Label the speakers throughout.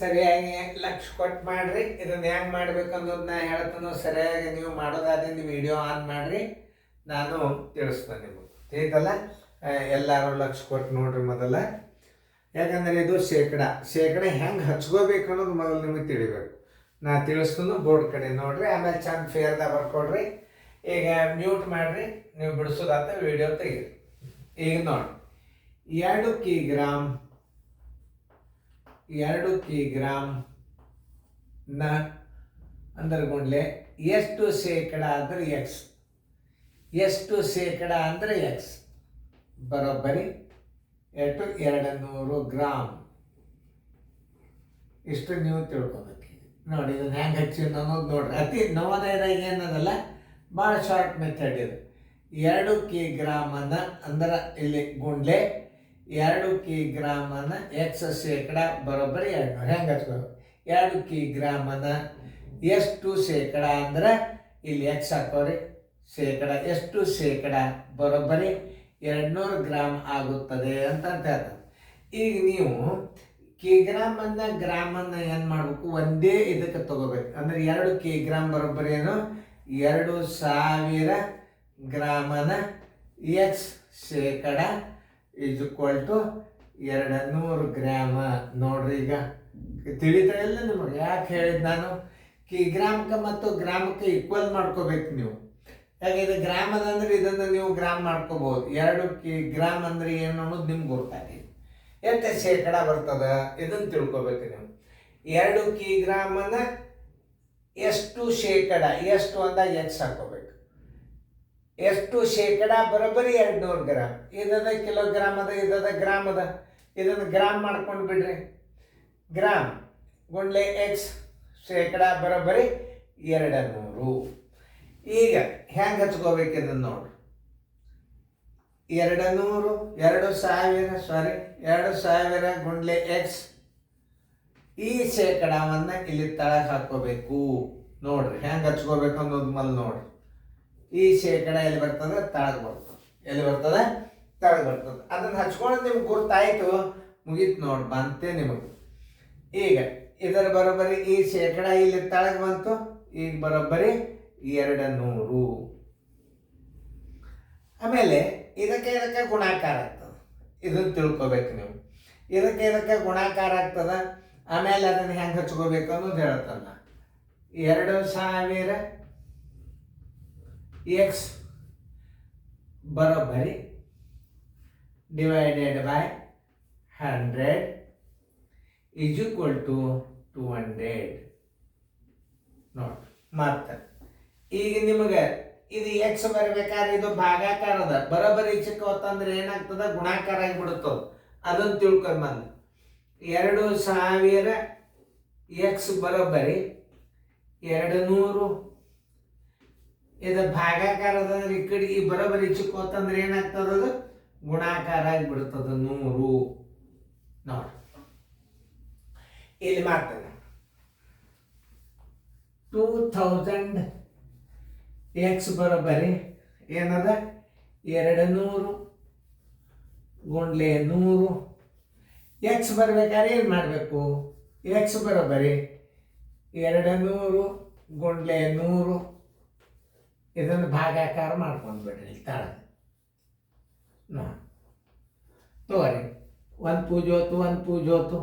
Speaker 1: ಸರಿಯಾಗಿ ಲಕ್ಷ ಕೊಟ್ಟು ಮಾಡಿರಿ. ಇದನ್ನು ಹೆಂಗೆ ಮಾಡ್ಬೇಕು ಅನ್ನೋದು ನಾ ಹೇಳ್ತಾನೋ ಸರಿಯಾಗಿ ನೀವು ಮಾಡೋದಾದ್ರೆ ವಿಡಿಯೋ ಆನ್ ಮಾಡಿರಿ, ನಾನು ತಿಳಿಸ್ತೇನೆ ನಿಮಗೆ. ತಿಳಿತಲ್ಲ? ಎಲ್ಲರೂ ಲಕ್ಷ ಕೊಟ್ಟು ನೋಡ್ರಿ ಮೊದಲ. ಯಾಕಂದರೆ ಇದು ಶೇಕಡ ಹೆಂಗೆ ಹಚ್ಕೋಬೇಕು ಅನ್ನೋದು ಮೊದಲು ನಿಮಗೆ ತಿಳಿಬೇಕು. ನಾ ತಿಳಿಸ್ತಾನು, ಬೋರ್ಡ್ ಕಡೆ ನೋಡ್ರಿ, ಆಮೇಲೆ ಚಂದ ಫೇರ್ದಾಗ ಬರ್ಕೊಡ್ರಿ. ಈಗ ಮ್ಯೂಟ್ ಮಾಡಿರಿ, ನೀವು ಬಿಡಿಸೋದಾತ ವಿಡಿಯೋ ತೆಗೀರಿ. ಈಗ ನೋಡಿ, 2 ಕಿಗ್ರಾಮ್ ನ ಅಂದರ್ಗುಂಡ್ಲೆ ಎಷ್ಟು ಶೇಕಡ ಅಂದ್ರೆ ಎಕ್ಸ್, ಎಷ್ಟು ಶೇಕಡ ಅಂದ್ರೆ ಎಕ್ಸ್ ಬರೋಬ್ಬರಿ ಎಷ್ಟು 200 ಗ್ರಾಮ್. ಇಷ್ಟು ನೀವು ತಿಳ್ಕೊಬೇಕು. ನೋಡಿ ಇದನ್ನ ಹೆಂಗೆ ಹಚ್ಚಿ ಅನ್ನೋದು ನೋಡ್ರಿ. ಅತಿ ನವೋದಯದಾಗ ಏನದಲ್ಲ, ಭಾಳ ಶಾರ್ಟ್ ಮೆಥಡ್ ಇದು. 2 ಕಿಗ್ರಾಮನ ಅಂದ್ರೆ ಇಲ್ಲಿ ಗುಂಡ್ಲೆ 2 ಕಿಗ್ರಾಮನ ಎಕ್ಸ್ ಶೇಕಡ ಬರೋಬ್ಬರಿ 200. ಹೆಂಗೆ ಹಚ್ಕೋಬೇಕು? 2 ಕಿಗ್ರಾಮನ ಎಷ್ಟು ಶೇಕಡ ಅಂದ್ರೆ ಇಲ್ಲಿ ಎಕ್ಸ್ ಹಾಕೋರಿ, ಶೇಕಡ ಎಷ್ಟು ಶೇಕಡ ಬರೋಬ್ಬರಿ 200 ಗ್ರಾಮ್ ಆಗುತ್ತದೆ ಅಂತ ಹೇಳ್ತಾರೆ. ಈಗ ನೀವು ಕಿಗ್ರಾಮನ್ನ ಗ್ರಾಮನ್ನ ಏನು ಮಾಡಬೇಕು, ಒಂದೇ ಇದಕ್ಕೆ ತಗೋಬೇಕು. ಅಂದ್ರೆ 2 ಕಿಗ್ರಾಮ್ ಬರೋಬ್ಬರಿ ಏನು, 2000 ಗ್ರಾಮನ ಎಕ್ಸ್ ಶೇಕಡ ಈಸ್ ಈಕ್ವಲ್ ಟು 200 ಗ್ರಾಮ. ನೋಡ್ರಿ ಈಗ ತಿಳಿತಾ ಇಲ್ಲ ನಿಮಗೆ? ಯಾಕೆ ಹೇಳಿದ್ ನಾನು? ಕಿಗ್ರಾಮಕ್ಕೆ ಮತ್ತು ಗ್ರಾಮಕ್ಕೆ ಈಕ್ವಲ್ ಮಾಡ್ಕೋಬೇಕು ನೀವು. ಯಾಕೆ ಇದು ಗ್ರಾಮ್ ಅದಂದ್ರೆ ಇದನ್ನು ನೀವು ಗ್ರಾಮ್ ಮಾಡ್ಕೋಬಹುದು. 2 ಕಿಗ್ರಾಮ್ ಅಂದ್ರೆ ಏನು ಅನ್ನೋದು ನಿಮ್ಗೆ ಗೊತ್ತಾಗಿದೆ. ಎಷ್ಟು ಶೇಕಡ ಬರ್ತದ ಇದನ್ನು ತಿಳ್ಕೊಬೇಕು ನೀವು. 2 ಕಿಗ್ರಾಮನ ಎಷ್ಟು ಶೇಕಡ, ಎಷ್ಟು ಅಂದಾಗ ಎಕ್ಸ್ ಹಾಕೋಬೇಕು. ಎಷ್ಟು ಶೇಕಡ ಬರೋಬ್ಬರಿ 200 ಗ್ರಾಮ್. ಇದದ ಕಿಲೋಗ್ರಾಮ್ ಅದ, ಇದದ ಗ್ರಾಮ್ ಅದ. ಇದನ್ನು ಗ್ರಾಮ್ ಮಾಡ್ಕೊಂಡು ಬಿಡ್ರಿ. ಗ್ರಾಮ್ ಗುಂಡ್ಲೆ ಎಕ್ಸ್ ಶೇಕಡ ಬರೋಬ್ಬರಿ 200. ಈಗ ಹೆಂಗೆ ಹಚ್ಕೋಬೇಕು ಇದನ್ನು ನೋಡ್ರಿ. 2000 ಗುಂಡ್ಲೆ ಎಕ್ಸ್, ಈ ಶೇಕಡವನ್ನು ಇಲ್ಲಿ ತಳಗೆ ಹಾಕೋಬೇಕು. ನೋಡ್ರಿ ಹೆಂಗೆ ಹಚ್ಕೋಬೇಕು ಅನ್ನೋದು ಮಲ್ಲಿ ನೋಡ್ರಿ. ಈ ಶೇಕಡ ಎಲ್ಲಿ ಬರ್ತದೆ? ತಳಗೆ ಬರ್ತದೆ. ಎಲ್ಲಿ ಬರ್ತದೆ? ತಳಗೆ ಬರ್ತದೆ. ಅದನ್ನು ಹಚ್ಕೊಳ್ಳೋದು ನಿಮ್ಗೆ ಗುರ್ತಾಯ್ತು, ಮುಗೀತು ನೋಡಿ, ಬಂತೆ ನಿಮಗೆ. ಈಗ ಇದರ ಬರೋಬ್ಬರಿ ಈ ಶೇಕಡ ಇಲ್ಲಿ ತಳಗೆ ಬಂತು. ಈಗ ಬರೋಬ್ಬರಿ 200. ಆಮೇಲೆ ಇದಕ್ಕೆ ಗುಣಾಕಾರ ಆಗ್ತದೆ. ಇದನ್ನು ತಿಳ್ಕೊಬೇಕು ನೀವು. ಇದಕ್ಕೆ ಗುಣಾಕಾರ ಆಗ್ತದ. ಆಮೇಲೆ ಅದನ್ನು ಹೆಂಗೆ ಹಚ್ಕೋಬೇಕು ಅನ್ನೋದು ಹೇಳ್ತಲ್ಲ. 2000 ಎಕ್ಸ್ ಬರೋಬ್ಬರಿ divided by 100 is equal to 200. ನೋಡಿ ಮತ್ತೆ ಈಗ ನಿಮಗೆ ಇದು ಎಕ್ಸ್ ಬರಬೇಕಾದ್ರೆ ಇದು ಭಾಗಾಕಾರದ ಬರೋಬ್ಬರಿ ಚಿಕ್ಕ ಹೊತ್ತಂದ್ರೆ ಏನಾಗ್ತದ? ಗುಣಾಕಾರ ಆಗಿಬಿಡುತ್ತದು. ಅದನ್ನು ತಿಳ್ಕೊಂಡು ಬಂದು 2000 ಎಕ್ಸ್ ಬರೋಬ್ಬರಿ 200. ಇದು ಭಾಗಾಕಾರದ ಅಂದ್ರೆ ಈ ಕಡೆ ಈ ಬರೋಬ್ಬರಿ ಚಿಕ್ಕ ಹೊತ್ತಂದ್ರೆ ಏನಾಗ್ತದ? ಅದು ಗುಣಾಕಾರ ಆಗಿಬಿಡ್ತದ 100. ನೋಡಿ ಇಲ್ಲಿ ಮಾಡ್ತೇನೆ. 2000 ಎಕ್ಸ್ ಬರೋಬ್ಬರಿ ಏನದ? 200 ಗುಂಡ್ಲೆ 100. ಎಕ್ಸ್ ಬರ್ಬೇಕಾದ್ರೆ ಏನು ಮಾಡಬೇಕು? ಎಕ್ಸ್ ಬರೋಬ್ಬರಿ 200 ಗುಂಡ್ಲೆ 100. ಇದನ್ನು ಭಾಗಾಕಾರ ಮಾಡ್ಕೊಂಡು ಬಿಡ್ರಿ ತಾಳೆ. ನೋಡಿ ತಗೋರಿ, 1 ಪೂಜೋತು 1 ಪೂಜೋತು,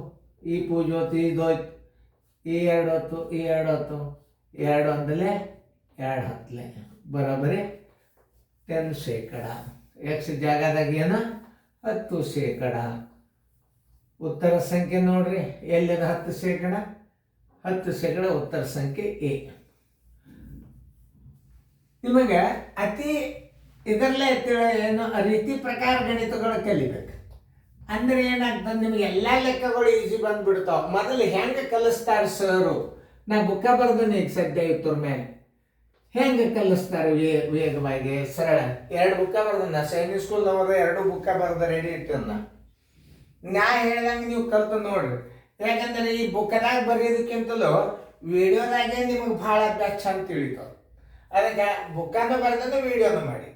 Speaker 1: ಈ ಪೂಜೋತು ಇದೋಯ್ತು, ಈ 2 ಹೊತ್ತು ಈ 2 ಹೊತ್ತು, 2 ಒಂದಲೇ 2 ಹತ್ತಲೆ ಬರೋಬ್ಬರಿ 10 ಶೇಕಡ. ಎಕ್ಸ್ ಜಾಗದಾಗ ಏನು? 10 ಶೇಕಡ. ಉತ್ತರ ಸಂಖ್ಯೆ ನೋಡ್ರಿ ಎಲ್ಲಿದೆ? 10 ಶೇಕಡ. 10 ಶೇಕಡ ಉತ್ತರ ಸಂಖ್ಯೆ ಎ. ನಿಮಗೆ ಅತಿ ಇದರಲ್ಲೇ ಏನು ರೀತಿ ಪ್ರಕಾರ ಗಣಿತಗಳು ಕಲಿಬೇಕು. ಅಂದ್ರೆ ಏನಾಗ್ತದೆ, ನಿಮ್ಗೆ ಎಲ್ಲ ಲೆಕ್ಕಗಳು ಈಸಿ ಬಂದ್ಬಿಡ್ತಾವ. ಮೊದಲು ಹೆಂಗೆ ಕಲಿಸ್ತಾರೆ ಸರು? ನಾ ಬುಕ್ಕ ಬರ್ದೀನಿ ಈಗ ಸದ್ಯ ಇವ್ರ ಮೇಲೆ. ಹೆಂಗೆ ಕಲಿಸ್ತಾರೆ ವೇಗವಾಗಿ ಸರಳ. 2 ಬುಕ್ಕ ಬರ್ದನ್ನ ಸೈನಿಕ್ ಸ್ಕೂಲ್ ನಮ್ಮದ 2 ಬುಕ್ಕ ಬರ್ದ ರೆಡಿ ಇಟ್ಟಿನ. ನಾ ಹೇಳ್ದಂಗೆ ನೀವು ಕಲ್ತು ನೋಡ್ರಿ. ಯಾಕಂದ್ರೆ ಈ ಬುಕ್ಕದಾಗ ಬರೆಯೋದಕ್ಕಿಂತಲೂ ವಿಡಿಯೋದಾಗೆ ನಿಮಗೆ ಭಾಳ ಅಭ್ಯಾಸ ಚಂದ ತಿಳಿತಾವ. ಅದಕ್ಕೆ ಬುಕ್ಕನ್ನು ಬರ್ದನ್ನು ವಿಡಿಯೋನು ಮಾಡಿ.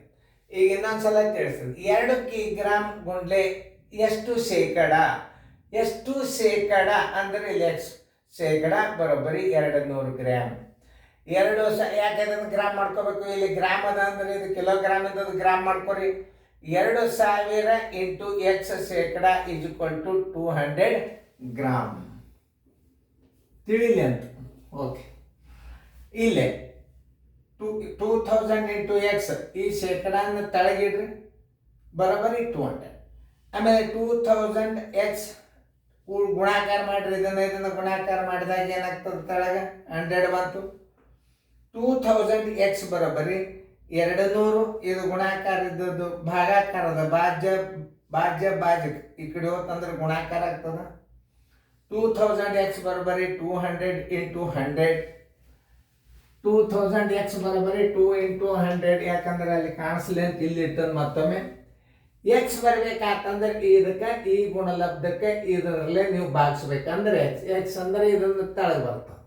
Speaker 1: ಈಗ ಇನ್ನೊಂದ್ಸಲ ತಿಳಿಸ್ತೀನಿ. 2 ಕಿಗ್ರಾಮ್ ಗುಂಡ್ಲೆ ಎಷ್ಟು ಶೇಕಡ? ಎಷ್ಟು ಶೇಕಡ ಅಂದ್ರೆ ಇಲ್ಲಿ ಎಕ್ಸ್ ಶೇಕಡ ಬರೋಬ್ಬರಿ 200 ಗ್ರಾಮ್. ಯಾಕೆ ಅದನ್ನು ಗ್ರಾಮ್ ಮಾಡ್ಕೋಬೇಕು, ಇಲ್ಲಿ ಗ್ರಾಮ್ ಅದ ಅಂದ್ರೆ ಇದು ಕಿಲೋಗ್ರಾಮ್ ಇದ್ದದ್ದು ಗ್ರಾಮ್ ಮಾಡ್ಕೊರಿ. 2000 ಇಂಟು ಎಕ್ಸ್ ಶೇಕಡ ಇಸ್ ಈಕ್ವಲ್ ಟು 200 ಗ್ರಾಮ್. ತಿಳಿಲಿ ಅಂತ. ಓಕೆ, ಇಲ್ಲೇ 2000 ಇಂಟು ಎಕ್ಸ್ ಈ ಶೇಕಡನ ತಳಗಿಡ್ರಿ, ಬರೋಬ್ಬರಿ 200. ಆಮೇಲೆ 2000 ಎಕ್ಸ್ ಗುಣಾಕಾರ ಮಾಡಿರಿ, ಇದನ್ನ ಗುಣಾಕಾರ ಮಾಡಿದಾಗ ಏನಾಗ್ತದೆ, ತಳಗ 100 ಬಂತು. 2000 ಎಕ್ಸ್ ಬರೋಬ್ಬರಿ 200, ಇದು ಗುಣಾಕಾರ ಇದ್ದದ್ದು ಭಾಗಾಕಾರದ ಭಾಜ್ಯ ಈ ಕಡೆ ಹೋತಂದ್ರೆ ಗುಣಾಕಾರ ಆಗ್ತದ. 2000 ಎಕ್ಸ್ ಬರೋಬ್ಬರಿ 200 ಇಂಟು 100. 2000 ಎಕ್ಸ್ ಬರೋಬ್ಬರಿ 2 ಇಂಟು 100. ಯಾಕಂದ್ರೆ ಅಲ್ಲಿ ಕಾಣಿಸ್ಲಿ ಅಂತ ಇಲ್ಲಿ ಇರ್ತದೆ. ಮತ್ತೊಮ್ಮೆ ಎಕ್ಸ್ ಬರ್ಬೇಕಾತಂದ್ರೆ ಇದಕ್ಕೆ ಈ ಗುಣಲಬ್ಧಕ್ಕೆ ಇದರಲ್ಲೇ ನೀವು ಭಾಗಿಸ್ಬೇಕಂದ್ರೆ ಎಕ್ಸ್ ಅಂದ್ರೆ ಇದನ್ನು ತಳಗೆ ಬರ್ತದೆ.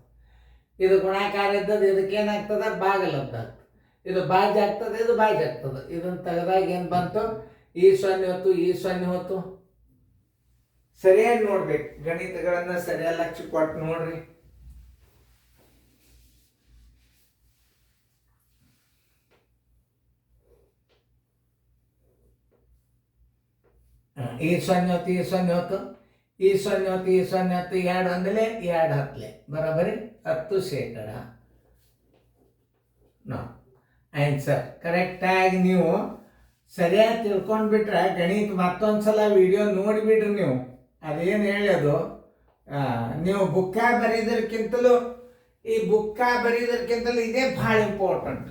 Speaker 1: ಇದು ಗುಣಾಕಾರ ಇದ್ದದ್ದು ಇದಕ್ಕೆ ಏನಾಗ್ತದೆ, ಭಾಗಲಬ್ಧ ಆಗ್ತದೆ. ಇದು ಭಾಜ್ಯ ಆಗ್ತದೆ, ಇದು ಭಾಜ್ಯ ಆಗ್ತದೆ. ಇದನ್ನು ತೆಗೆದಾಗ ಏನು ಬಂತು, ಈ 0 ಹೊತ್ತು, ಈ 0 ಹೊತ್ತು. ಸರಿಯಾಗಿ ನೋಡ್ಬೇಕು, ಗಣಿತಗಳನ್ನ ಸರಿಯಾಗಿ ಲಕ್ಷ್ಯ ಕೊಟ್ಟು ನೋಡ್ರಿ. ಈ 0 ಹೊತ್ತು, ಈ 0 ಹೊತ್ತು, ಈ 0 ಹೊತ್ತು, ಈ 0 ಹೊತ್ತು, 2 ಅಂದಲೇ 2 ಹತ್ತಲೆ ಬರೋಬ್ಬರಿ 10 ಶೇಕಡ. ಆನ್ಸರ್ ಕರೆಕ್ಟಾಗಿ ನೀವು ಸರಿಯಾಗಿ ತಿಳ್ಕೊಂಡ್ಬಿಟ್ರೆ ಗಣಿತ ಮತ್ತೊಂದ್ಸಲ ವಿಡಿಯೋ ನೋಡಿಬಿಡ್ರಿ. ನೀವು ಅದೇನು ಹೇಳೋದು, ನೀವು ಬುಕ್ಕ ಬರೀದಕ್ಕಿಂತಲೂ ಇದೇ ಭಾಳ ಇಂಪಾರ್ಟೆಂಟ್.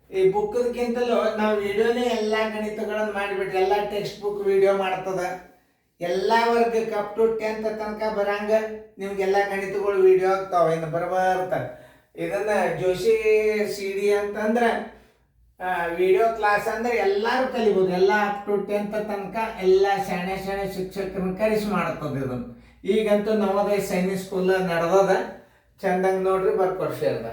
Speaker 1: ಈ ಬುಕ್ಕದಕ್ಕಿಂತಲೂ ನಾವು ವಿಡಿಯೋನೇ ಎಲ್ಲ ಗಣಿತಗಳನ್ನು ಮಾಡಿಬಿಟ್ರಿ. ಎಲ್ಲ ಟೆಕ್ಸ್ಟ್ ಬುಕ್ ವಿಡಿಯೋ ಮಾಡ್ತದೆ. ಎಲ್ಲ ವರ್ಗಕ್ಕೆ ಅಪ್ ಟು 10th ತನಕ ಬರಂಗ ನಿಮ್ಗೆಲ್ಲ ಗಣಿತಗಳು ವಿಡಿಯೋ ಆಗ್ತಾವೆ. ಇನ್ನು ಬರ್ತಾರೆ. ಇದನ್ನ ಜೋಶಿ CD ಅಂತಂದ್ರೆ ವಿಡಿಯೋ ಕ್ಲಾಸ್ ಅಂದ್ರೆ ಎಲ್ಲರೂ ಕಲಿಬೋದು. ಎಲ್ಲ ಅಪ್ ಟು 10th ತನಕ ಎಲ್ಲ ಶಾಣೆ ಶಿಕ್ಷಕರನ್ನ ಕರೆಸಿ ಮಾಡ್ತದೆ ಇದನ್ನು. ಈಗಂತೂ ನವೋದಯ ಸೈನಿಕ್ ಸ್ಕೂಲ್ ನಡೆದದ. ಚಂದಂಗೆ ನೋಡ್ರಿ, ಬರ್ಕೊಡ್ಸಿ ಅದ.